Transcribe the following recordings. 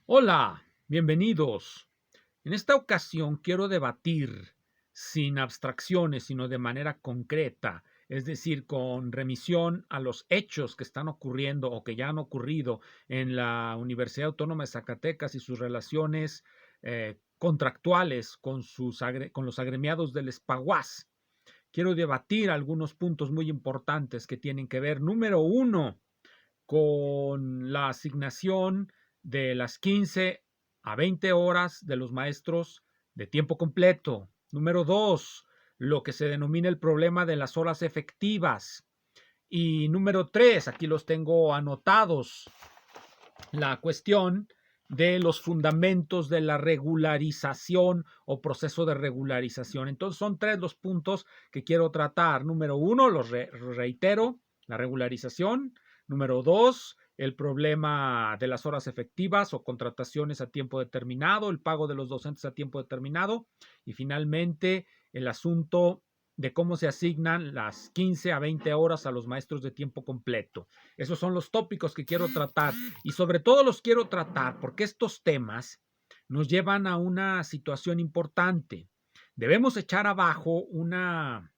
Hola, bienvenidos. En esta ocasión quiero debatir sin abstracciones, sino de manera concreta, es decir, con remisión a los hechos que están ocurriendo o que ya han ocurrido en la Universidad Autónoma de Zacatecas y sus relaciones contractuales con los agremiados del SPAUAS. Quiero debatir algunos puntos muy importantes que tienen que ver, número uno, con la asignación de las 15 a 20 horas de los maestros de tiempo completo. Número 2, lo que se denomina el problema de las horas efectivas. Y número 3, aquí los tengo anotados, la cuestión de los fundamentos de la regularización o proceso de regularización. Entonces son tres los puntos que quiero tratar. Número uno, los reitero, la regularización. Número dos, el problema de las horas efectivas o contrataciones a tiempo determinado, el pago de los docentes a tiempo determinado. Y finalmente, el asunto de cómo se asignan las 15 a 20 horas a los maestros de tiempo completo. Esos son los tópicos que quiero tratar y sobre todo los quiero tratar porque estos temas nos llevan a una situación importante. Debemos echar abajo una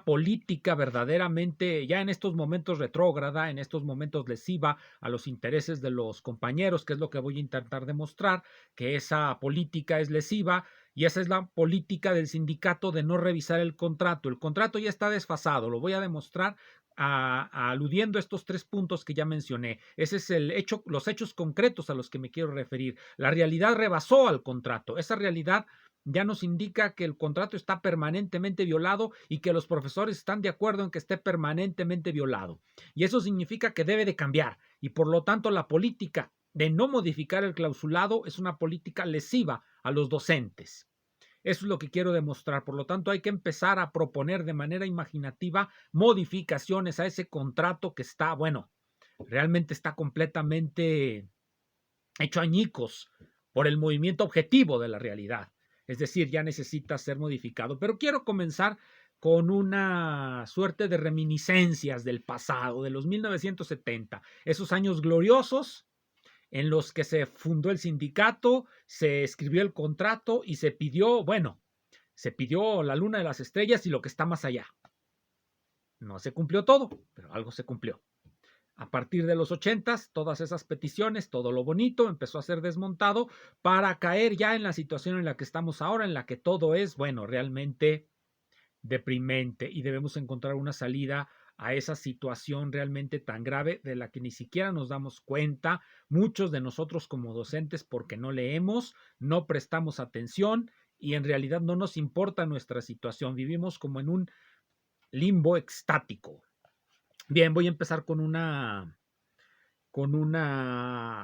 política verdaderamente, ya en estos momentos retrógrada, en estos momentos lesiva a los intereses de los compañeros, que es lo que voy a intentar demostrar, que esa política es lesiva y esa es la política del sindicato de no revisar el contrato. El contrato ya está desfasado, lo voy a demostrar aludiendo a estos tres puntos que ya mencioné. Ese es el hecho, los hechos concretos a los que me quiero referir. La realidad rebasó al contrato. Esa realidad ya nos indica que el contrato está permanentemente violado y que los profesores están de acuerdo en que esté permanentemente violado. Y eso significa que debe de cambiar. Y por lo tanto, la política de no modificar el clausulado es una política lesiva a los docentes. Eso es lo que quiero demostrar. Por lo tanto, hay que empezar a proponer de manera imaginativa modificaciones a ese contrato que está, bueno, realmente está completamente hecho añicos por el movimiento objetivo de la realidad. Es decir, ya necesita ser modificado. Pero quiero comenzar con una suerte de reminiscencias del pasado, de los 1970, esos años gloriosos en los que se fundó el sindicato, se escribió el contrato y se pidió, bueno, se pidió la luna de las estrellas y lo que está más allá. No se cumplió todo, pero algo se cumplió. A partir de los 80, todas esas peticiones, todo lo bonito empezó a ser desmontado para caer ya en la situación en la que estamos ahora, en la que todo es, bueno, realmente deprimente y debemos encontrar una salida a esa situación realmente tan grave de la que ni siquiera nos damos cuenta, muchos de nosotros como docentes, porque no leemos, no prestamos atención y en realidad no nos importa nuestra situación, vivimos como en un limbo extático. Bien, voy a empezar con una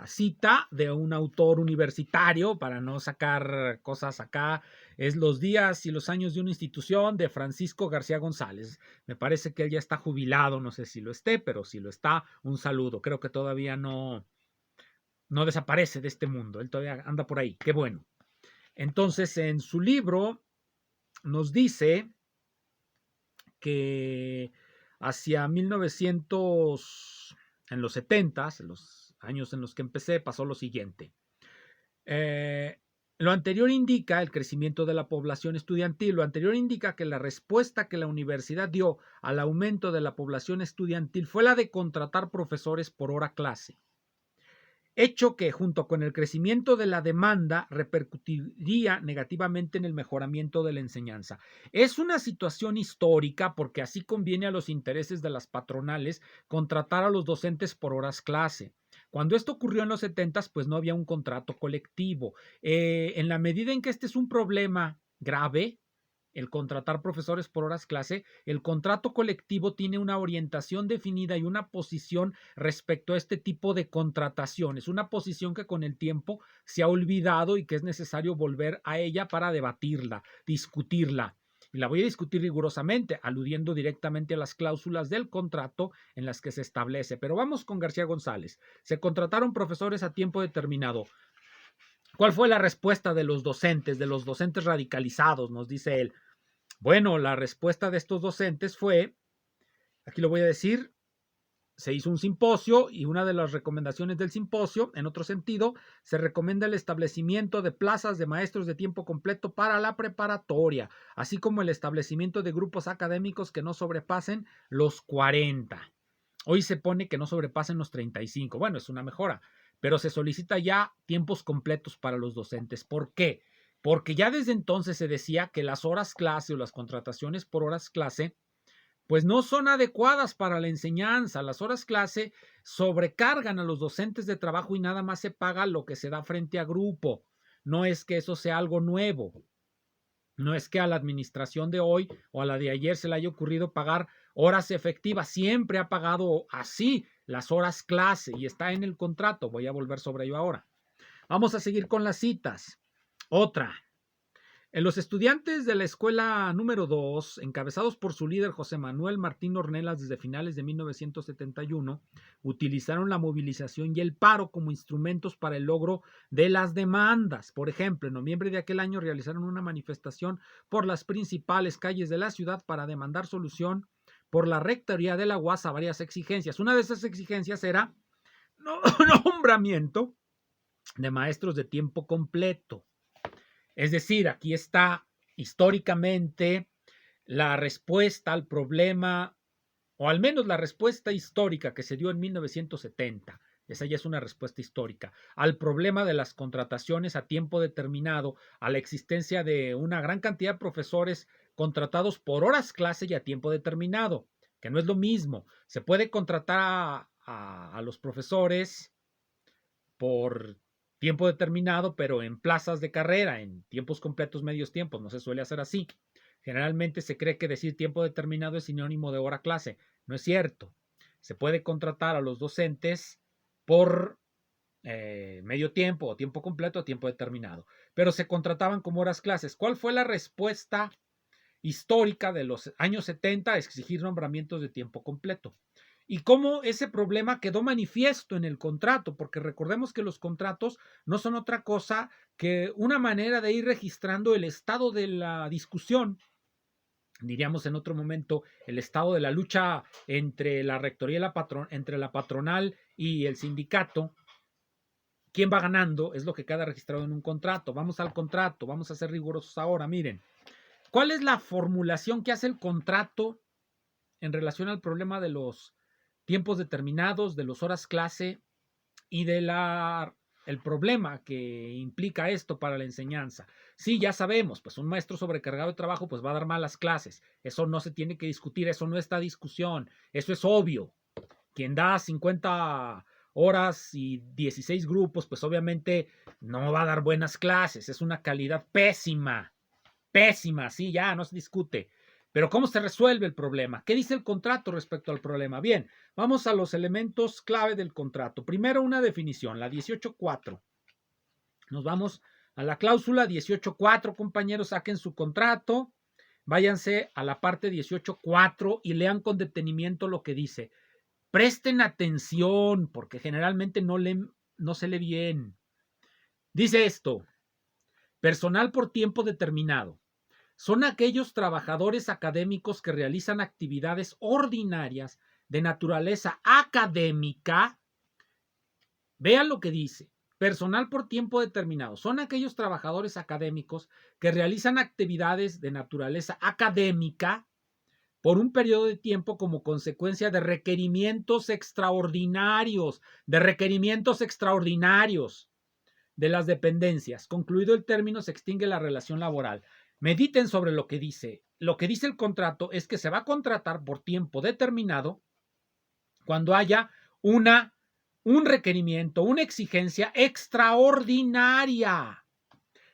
cita de un autor universitario, para no sacar cosas acá, es Los días y los años de una institución, de Francisco García González. Me parece que él ya está jubilado, no sé si lo esté, pero si lo está, un saludo. Creo que todavía no desaparece de este mundo, él todavía anda por ahí, qué bueno. Entonces, en su libro nos dice que hacia 1900, en los 70, en los años en los que empecé, pasó lo siguiente. Eh, lo anterior indica el crecimiento de la población estudiantil. Lo anterior indica que la respuesta que la universidad dio al aumento de la población estudiantil fue la de contratar profesores por hora clase, hecho que junto con el crecimiento de la demanda repercutiría negativamente en el mejoramiento de la enseñanza. Es una situación histórica porque así conviene a los intereses de las patronales contratar a los docentes por horas clase. Cuando esto ocurrió en los 70, pues no había un contrato colectivo. En la medida en que este es un problema grave, el contratar profesores por horas clase, el contrato colectivo tiene una orientación definida y una posición respecto a este tipo de contrataciones, una posición que con el tiempo se ha olvidado y que es necesario volver a ella para debatirla, discutirla. Y la voy a discutir rigurosamente, aludiendo directamente a las cláusulas del contrato en las que se establece. Pero vamos con García González. Se contrataron profesores a tiempo determinado. ¿Cuál fue la respuesta de los docentes radicalizados? Nos dice él. Bueno, la respuesta de estos docentes fue, aquí lo voy a decir, se hizo un simposio y una de las recomendaciones del simposio, en otro sentido, se recomienda el establecimiento de plazas de maestros de tiempo completo para la preparatoria, así como el establecimiento de grupos académicos que no sobrepasen los 40. Hoy se pone que no sobrepasen los 35. Bueno, es una mejora, pero se solicita ya tiempos completos para los docentes. ¿Por qué? Porque ya desde entonces se decía que las horas clase o las contrataciones por horas clase pues no son adecuadas para la enseñanza. Las horas clase sobrecargan a los docentes de trabajo y nada más se paga lo que se da frente a grupo. No es que eso sea algo nuevo. No es que a la administración de hoy o a la de ayer se le haya ocurrido pagar horas efectivas. Siempre ha pagado así las horas clase y está en el contrato. Voy a volver sobre ello ahora. Vamos a seguir con las citas. Otra. Los estudiantes de la escuela número 2, encabezados por su líder José Manuel Martín Ornelas desde finales de 1971, utilizaron la movilización y el paro como instrumentos para el logro de las demandas. Por ejemplo, en noviembre de aquel año realizaron una manifestación por las principales calles de la ciudad para demandar solución por la rectoría de la UAS a varias exigencias. Una de esas exigencias era nombramiento de maestros de tiempo completo. Es decir, aquí está históricamente la respuesta al problema, o al menos la respuesta histórica que se dio en 1970. Esa ya es una respuesta histórica al problema de las contrataciones a tiempo determinado, a la existencia de una gran cantidad de profesores contratados por horas clase y a tiempo determinado, que no es lo mismo. Se puede contratar a los profesores por tiempo determinado, pero en plazas de carrera, en tiempos completos, medios tiempos, no se suele hacer así. Generalmente se cree que decir tiempo determinado es sinónimo de hora clase. No es cierto. Se puede contratar a los docentes por medio tiempo o tiempo completo o tiempo determinado, pero se contrataban como horas clases. ¿Cuál fue la respuesta histórica de los años 70 a exigir nombramientos de tiempo completo? Y cómo ese problema quedó manifiesto en el contrato, porque recordemos que los contratos no son otra cosa que una manera de ir registrando el estado de la discusión, diríamos en otro momento, el estado de la lucha entre la rectoría y entre la patronal y el sindicato. ¿Quién va ganando? Es lo que queda registrado en un contrato. Vamos al contrato, vamos a ser rigurosos ahora. Miren, ¿cuál es la formulación que hace el contrato en relación al problema de los tiempos determinados, de las horas clase y de el problema que implica esto para la enseñanza? Sí, ya sabemos, pues un maestro sobrecargado de trabajo pues va a dar malas clases. Eso no se tiene que discutir, eso no está discusión, eso es obvio. Quien da 50 horas y 16 grupos, pues obviamente no va a dar buenas clases, es una calidad pésima, pésima, sí, ya no se discute. Pero ¿cómo se resuelve el problema? ¿Qué dice el contrato respecto al problema? Bien, vamos a los elementos clave del contrato. Primero, una definición, la 18.4. Nos vamos a la cláusula 18.4, compañeros, saquen su contrato, váyanse a la parte 18.4 y lean con detenimiento lo que dice. Presten atención, porque generalmente no se lee bien. Dice esto: personal por tiempo determinado son aquellos trabajadores académicos que realizan actividades ordinarias de naturaleza académica. Vean lo que dice. Personal por tiempo determinado son aquellos trabajadores académicos que realizan actividades de naturaleza académica por un periodo de tiempo como consecuencia de requerimientos extraordinarios, de las dependencias. Concluido el término, se extingue la relación laboral. Mediten sobre lo que dice. Lo que dice el contrato es que se va a contratar por tiempo determinado cuando haya un requerimiento, una exigencia extraordinaria.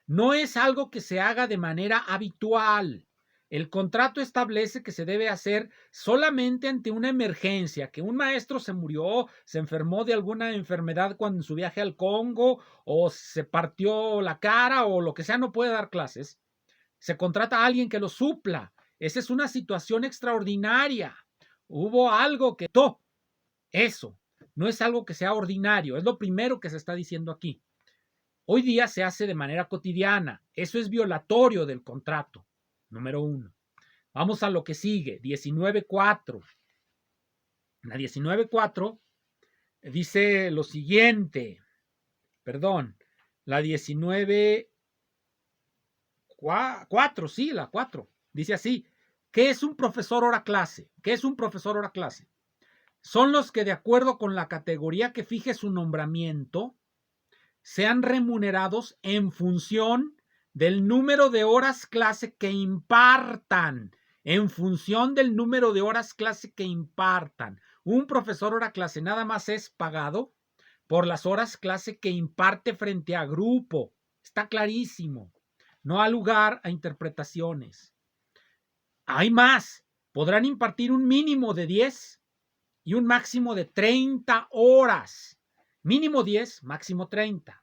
No es algo que se haga de manera habitual. El contrato establece que se debe hacer solamente ante una emergencia, que un maestro se murió, se enfermó de alguna enfermedad cuando en su viaje al Congo, o se partió la cara, o lo que sea, no puede dar clases. Se contrata a alguien que lo supla. Esa es una situación extraordinaria. Hubo algo que eso. No es algo que sea ordinario. Es lo primero que se está diciendo aquí. Hoy día se hace de manera cotidiana. Eso es violatorio del contrato. Número 1. Vamos a lo que sigue. 19.4. La 19.4 dice lo siguiente, perdón, la 19.4, sí, la 4, dice así, ¿qué es un profesor hora clase? ¿Qué es un profesor hora clase? Son los que, de acuerdo con la categoría que fije su nombramiento, sean remunerados en función del número de horas clase que impartan, en función del número de horas clase que impartan. Un profesor hora clase nada más es pagado por las horas clase que imparte frente a grupo. Está clarísimo. No ha lugar a interpretaciones. Hay más. Podrán impartir un mínimo de 10 y un máximo de 30 horas. Mínimo 10, máximo 30.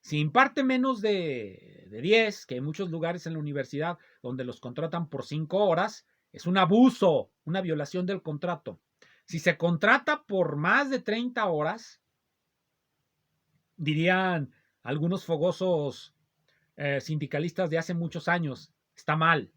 Si imparte menos de 10, que hay muchos lugares en la universidad donde los contratan por 5 horas, es un abuso, una violación del contrato. Si se contrata por más de 30 horas, dirían algunos fogosos sindicalistas de hace muchos años, está mal.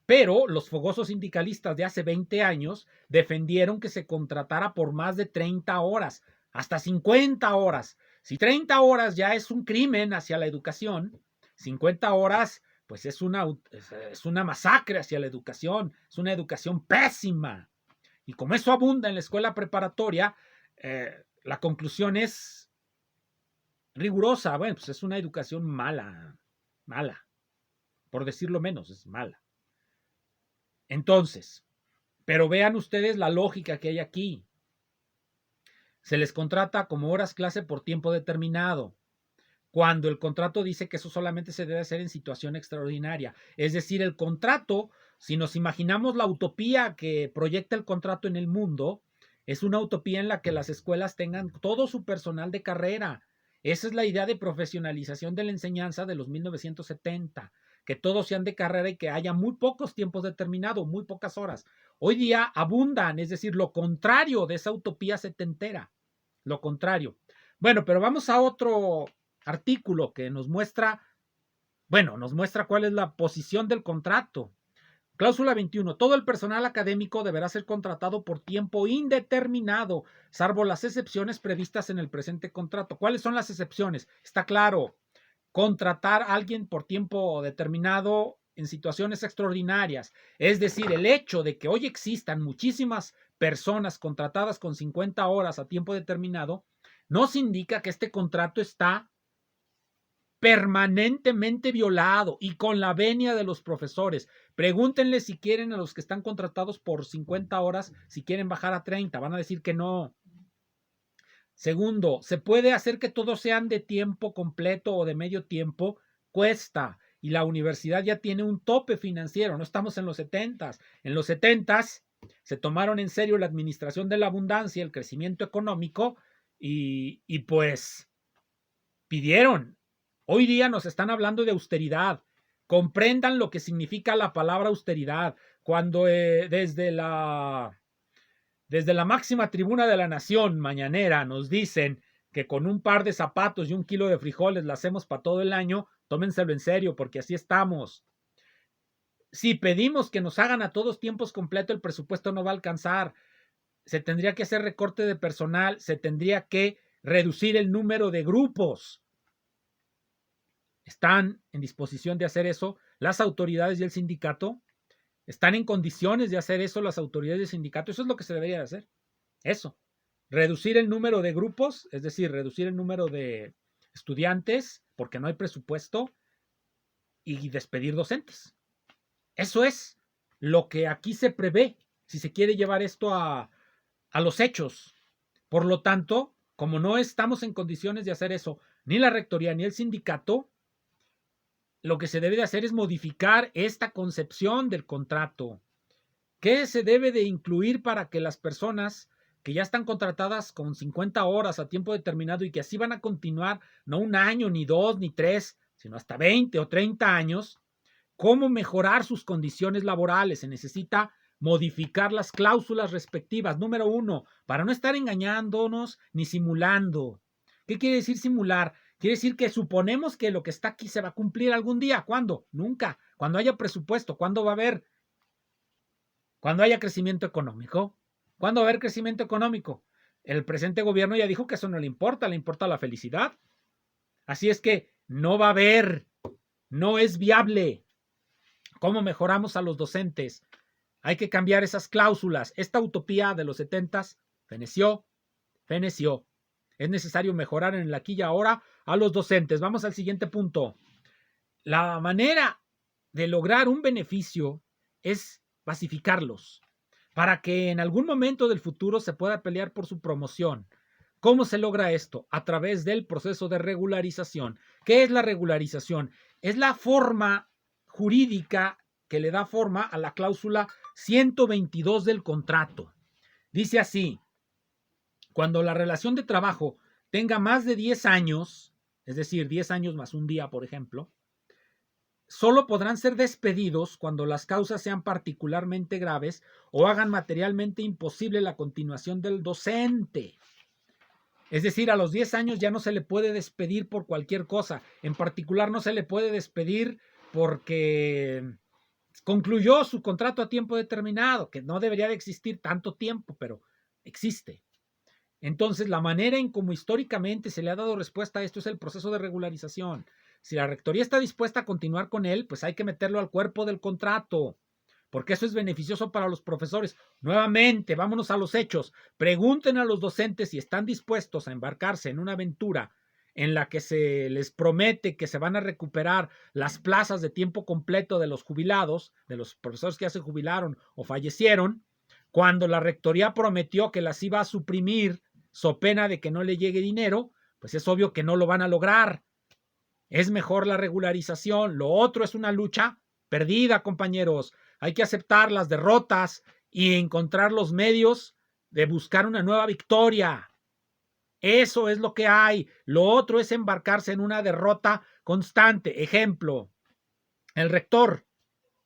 Pero los fogosos sindicalistas de hace 20 años defendieron que se contratara por más de 30 horas, hasta 50 horas. Si 30 horas ya es un crimen hacia la educación, 50 horas pues es una masacre hacia la educación, es una educación pésima. Y como eso abunda en la escuela preparatoria, la conclusión es rigurosa. Bueno, pues es una educación mala, por decirlo menos, es mala. Entonces, pero vean ustedes la lógica que hay aquí. Se les contrata como horas clase por tiempo determinado, cuando el contrato dice que eso solamente se debe hacer en situación extraordinaria. Es decir, el contrato, si nos imaginamos la utopía que proyecta el contrato en el mundo, es una utopía en la que las escuelas tengan todo su personal de carrera. Esa es la idea de profesionalización de la enseñanza de los 1970, que todos sean de carrera y que haya muy pocos tiempos determinados, muy pocas horas. Hoy día abundan, es decir, lo contrario de esa utopía setentera, lo contrario. Bueno, pero vamos a otro artículo que nos muestra cuál es la posición del contrato. Cláusula 21. Todo el personal académico deberá ser contratado por tiempo indeterminado, salvo las excepciones previstas en el presente contrato. ¿Cuáles son las excepciones? Está claro. Contratar a alguien por tiempo determinado en situaciones extraordinarias. Es decir, el hecho de que hoy existan muchísimas personas contratadas con 50 horas a tiempo determinado nos indica que este contrato está permanentemente violado y con la venia de los profesores. Pregúntenle si quieren a los que están contratados por 50 horas, si quieren bajar a 30, van a decir que no. Segundo, se puede hacer que todos sean de tiempo completo o de medio tiempo, cuesta, y la universidad ya tiene un tope financiero, no estamos en los 70s. En los 70s se tomaron en serio la administración de la abundancia, el crecimiento económico, y pues pidieron. Hoy día nos están hablando de austeridad. Comprendan lo que significa la palabra austeridad. Cuando desde la máxima tribuna de la nación mañanera nos dicen que con un par de zapatos y un kilo de frijoles la hacemos para todo el año, tómenselo en serio porque así estamos. Si pedimos que nos hagan a todos tiempos completos, el presupuesto no va a alcanzar. Se tendría que hacer recorte de personal, se tendría que reducir el número de grupos. ¿Están en disposición de hacer eso las autoridades y el sindicato? ¿Están en condiciones de hacer eso las autoridades y el sindicato? Eso es lo que se debería de hacer. Eso. Reducir el número de grupos, es decir, reducir el número de estudiantes porque no hay presupuesto y despedir docentes. Eso es lo que aquí se prevé si se quiere llevar esto a los hechos. Por lo tanto, como no estamos en condiciones de hacer eso, ni la rectoría ni el sindicato, lo que se debe de hacer es modificar esta concepción del contrato. ¿Qué se debe de incluir para que las personas que ya están contratadas con 50 horas a tiempo determinado y que así van a continuar, no un año, ni 2, ni 3, sino hasta 20 o 30 años, cómo mejorar sus condiciones laborales? Se necesita modificar las cláusulas respectivas. Número 1, para no estar engañándonos ni simulando. ¿Qué quiere decir simular? Quiere decir que suponemos que lo que está aquí se va a cumplir algún día. ¿Cuándo? Nunca. Cuando haya presupuesto. ¿Cuándo va a haber? Cuando haya crecimiento económico. ¿Cuándo va a haber crecimiento económico? El presente gobierno ya dijo que eso no le importa la felicidad. Así es que no va a haber, no es viable. ¿Cómo mejoramos a los docentes? Hay que cambiar esas cláusulas. Esta utopía de los 70s feneció. Es necesario mejorar en el aquí y ahora a los docentes. Vamos al siguiente punto. La manera de lograr un beneficio es pacificarlos para que en algún momento del futuro se pueda pelear por su promoción. ¿Cómo se logra esto? A través del proceso de regularización. ¿Qué es la regularización? Es la forma jurídica que le da forma a la cláusula 122 del contrato. Dice así: cuando la relación de trabajo tenga más de 10 años, es decir, 10 años más un día, por ejemplo, solo podrán ser despedidos cuando las causas sean particularmente graves o hagan materialmente imposible la continuación del docente. Es decir, a los 10 años ya no se le puede despedir por cualquier cosa. En particular, no se le puede despedir porque concluyó su contrato a tiempo determinado, que no debería de existir tanto tiempo, pero existe. Entonces, la manera en cómo históricamente se le ha dado respuesta a esto es el proceso de regularización. Si la rectoría está dispuesta a continuar con él, pues hay que meterlo al cuerpo del contrato, porque eso es beneficioso para los profesores. Nuevamente, vámonos a los hechos. Pregunten a los docentes si están dispuestos a embarcarse en una aventura en la que se les promete que se van a recuperar las plazas de tiempo completo de los jubilados, de los profesores que ya se jubilaron o fallecieron, cuando la rectoría prometió que las iba a suprimir so pena de que no le llegue dinero, pues es obvio que no lo van a lograr. Es mejor la regularización. Lo otro es una lucha perdida, compañeros. Hay que aceptar las derrotas y encontrar los medios de buscar una nueva victoria. Eso es lo que hay. Lo otro es embarcarse en una derrota constante. Ejemplo, el rector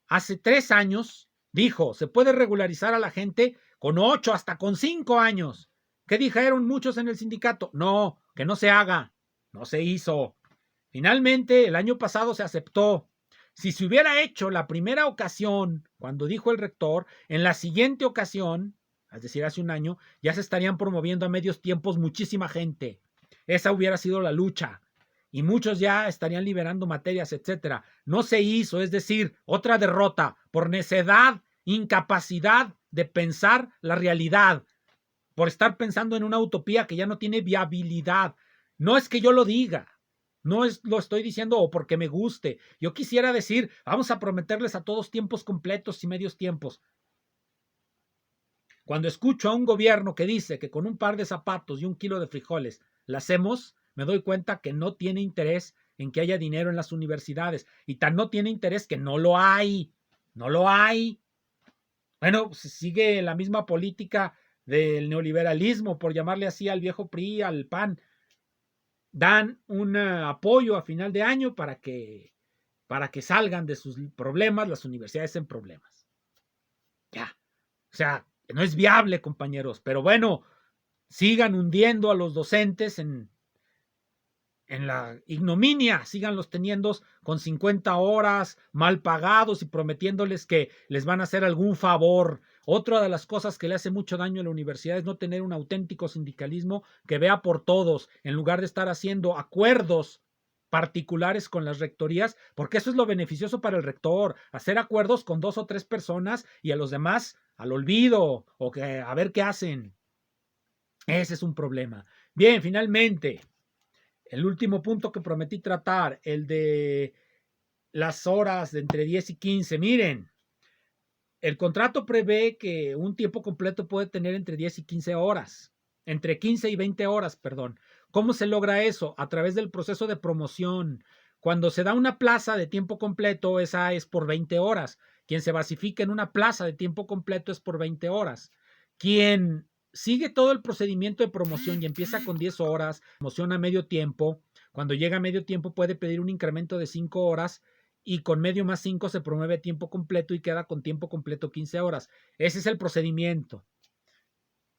hace 3 años dijo, se puede regularizar a la gente con 8, hasta con 5 años. ¿Qué dijeron muchos en el sindicato? No, que no se haga. No se hizo. Finalmente, el año pasado se aceptó. Si se hubiera hecho la primera ocasión, cuando dijo el rector, en la siguiente ocasión, es decir, hace un año, ya se estarían promoviendo a medios tiempos muchísima gente. Esa hubiera sido la lucha. Y muchos ya estarían liberando materias, etcétera. No se hizo, es decir, otra derrota por necedad, incapacidad de pensar la realidad, por estar pensando en una utopía que ya no tiene viabilidad. No es que yo lo diga, no lo estoy diciendo o porque me guste. Yo quisiera decir, vamos a prometerles a todos tiempos completos y medios tiempos. Cuando escucho a un gobierno que dice que con un par de zapatos y 1 kilo de frijoles la hacemos, me doy cuenta que no tiene interés en que haya dinero en las universidades. Y tan no tiene interés que no lo hay. No lo hay. Bueno, sigue la misma política del neoliberalismo, por llamarle así al viejo PRI, al PAN. Dan un apoyo a final de año para que salgan de sus problemas las universidades en problemas. Ya. O sea, no es viable, compañeros, pero bueno, sigan hundiendo a los docentes en la ignominia, síganlos teniendo con 50 horas mal pagados y prometiéndoles que les van a hacer algún favor. Otra de las cosas que le hace mucho daño a la universidad es no tener un auténtico sindicalismo que vea por todos, en lugar de estar haciendo acuerdos particulares con las rectorías, porque eso es lo beneficioso para el rector, hacer acuerdos con 2 o 3 personas y a los demás al olvido o que a ver qué hacen. Ese es un problema. Bien, finalmente, el último punto que prometí tratar, el de las horas de entre 10 y 15. Miren, el contrato prevé que un tiempo completo puede tener entre 10 y 15 horas, entre 15 y 20 horas, perdón. ¿Cómo se logra eso? A través del proceso de promoción. Cuando se da una plaza de tiempo completo, esa es por 20 horas. Quien se basifica en una plaza de tiempo completo es por 20 horas. Quien sigue todo el procedimiento de promoción y empieza con 10 horas, promoción a medio tiempo, cuando llega a medio tiempo puede pedir un incremento de 5 horas y con medio más 5 se promueve tiempo completo y queda con tiempo completo 15 horas. Ese es el procedimiento.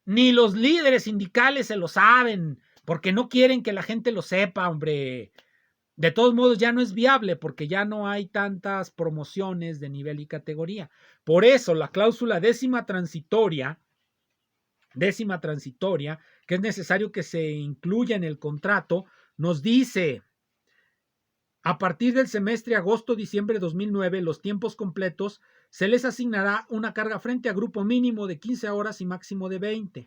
Ni los líderes sindicales se lo saben, porque no quieren que la gente lo sepa, hombre. De todos modos, ya no es viable porque ya no hay tantas promociones de nivel y categoría. Por eso, la cláusula 10ª transitoria décima transitoria, que es necesario que se incluya en el contrato, nos dice: a partir del semestre agosto-diciembre de 2009, los tiempos completos se les asignará una carga frente a grupo mínimo de 15 horas y máximo de 20.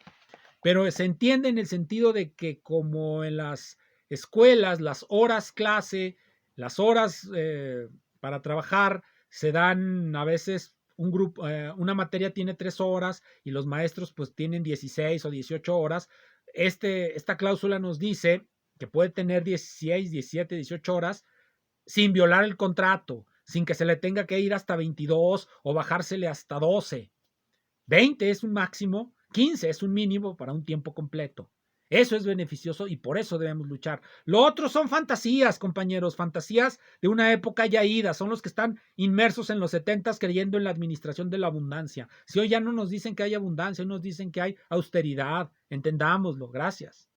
Pero se entiende en el sentido de que, como en las escuelas, las horas clase, las horas para trabajar se dan a veces un grupo, una materia tiene 3 horas y los maestros pues tienen 16 o 18 horas. Esta cláusula nos dice que puede tener 16, 17, 18 horas sin violar el contrato, sin que se le tenga que ir hasta 22 o bajársele hasta 12. 20 es un máximo, 15 es un mínimo para un tiempo completo. Eso es beneficioso y por eso debemos luchar. Lo otro son fantasías, compañeros, fantasías de una época ya ida. Son los que están inmersos en los 70s creyendo en la administración de la abundancia. Si hoy ya no nos dicen que hay abundancia, hoy nos dicen que hay austeridad. Entendámoslo. Gracias.